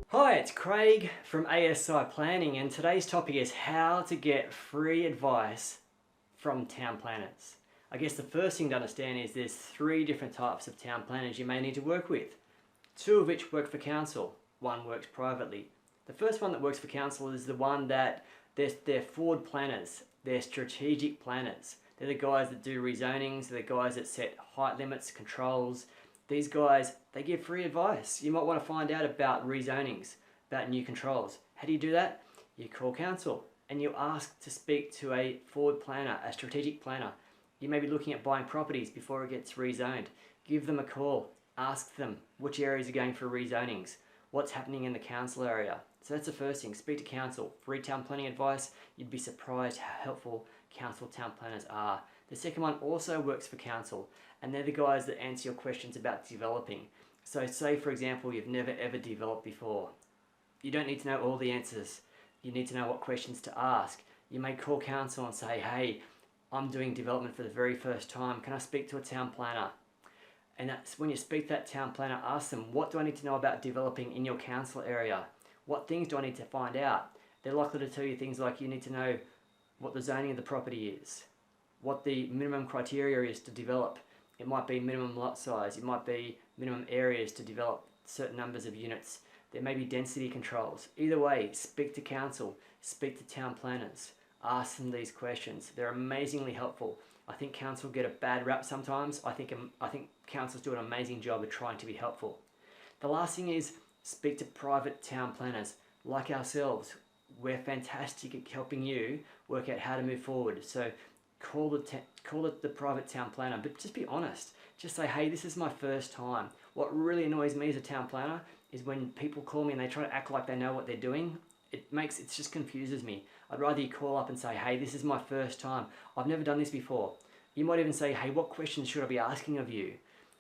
Hi, it's Craig from ASI Planning, and today's topic is how to get free advice from town planners. I guess the first thing to understand is there's 3 different types of town planners you may need to work with, 2 of which work for council, 1 works privately. The first one that works for council is the one that they're forward planners, they're strategic planners. They're the guys that do rezonings, they're the guys that set height limits, controls. These guys, they give free advice. You might want to find out about rezonings, about new controls. How do you do that? You call council and you ask to speak to a forward planner, a strategic planner. You may be looking at buying properties before it gets rezoned. Give them a call. Ask them which areas are going for rezonings, what's happening in the council area. So that's the first thing, speak to council. Free town planning advice, you'd be surprised how helpful council town planners are. The second one also works for council, and they're the guys that answer your questions about developing. So say for example you've never ever developed before. You don't need to know all the answers. You need to know what questions to ask. You may call council and say, hey, I'm doing development for the very first time. Can I speak to a town planner? And that's when you speak to that town planner, ask them, what do I need to know about developing in your council area? What things do I need to find out? They're likely to tell you things like you need to know what the zoning of the property is, what the minimum criteria is to develop. It might be minimum lot size, it might be minimum areas to develop certain numbers of units. There may be density controls. Either way, speak to council, speak to town planners, ask them these questions. They're amazingly helpful. I think council get a bad rap sometimes. I think councils do an amazing job of trying to be helpful. The last thing is speak to private town planners like ourselves. We're fantastic at helping you work out how to move forward. So call the private town planner, but just be honest. Just say, hey, this is my first time. What really annoys me as a town planner is when people call me and they try to act like they know what they're doing. It just confuses me. I'd rather you call up and say, hey, this is my first time. I've never done this before. You might even say, hey, what questions should I be asking of you?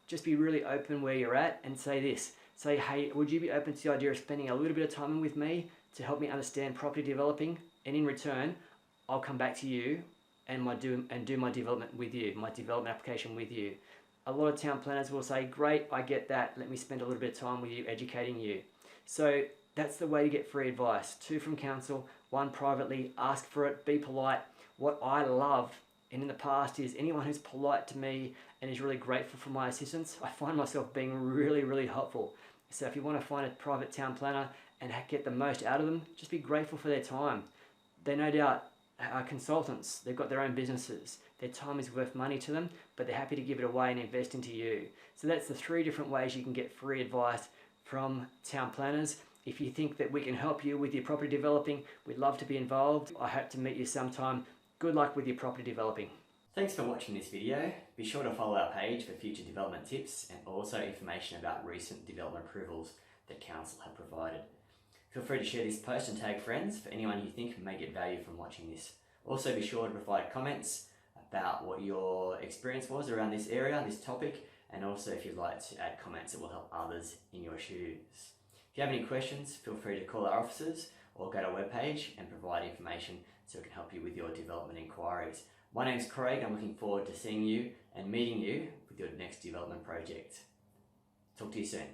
Just be really open where you're at and say this. Say, hey, would you be open to the idea of spending a little bit of time with me to help me understand property developing? And in return, I'll come back to you and do my development with you, my development application with you. A lot of town planners will say, great, I get that. Let me spend a little bit of time with you, educating you. So that's the way to get free advice. 2 from council, 1 privately. Ask for it, be polite. What I love, and in the past, is anyone who's polite to me and is really grateful for my assistance. I find myself being really, really helpful. So if you want to find a private town planner and get the most out of them, just be grateful for their time. They no doubt are consultants. They've got their own businesses. Their time is worth money to them, but they're happy to give it away and invest into you. So that's the 3 different ways you can get free advice from town planners. If you think that we can help you with your property developing, we'd love to be involved. I hope to meet you sometime. Good luck with your property developing. Thanks for watching this video. Be sure to follow our page for future development tips and also information about recent development approvals that council have provided. Feel free to share this post and tag friends for anyone you think may get value from watching this. Also be sure to provide comments about what your experience was around this area, this topic, and also if you'd like to add comments that will help others in your shoes. If you have any questions, feel free to call our offices or go to our webpage and provide information so we can help you with your development inquiries. My name's Craig. I'm looking forward to seeing you and meeting you with your next development project. Talk to you soon.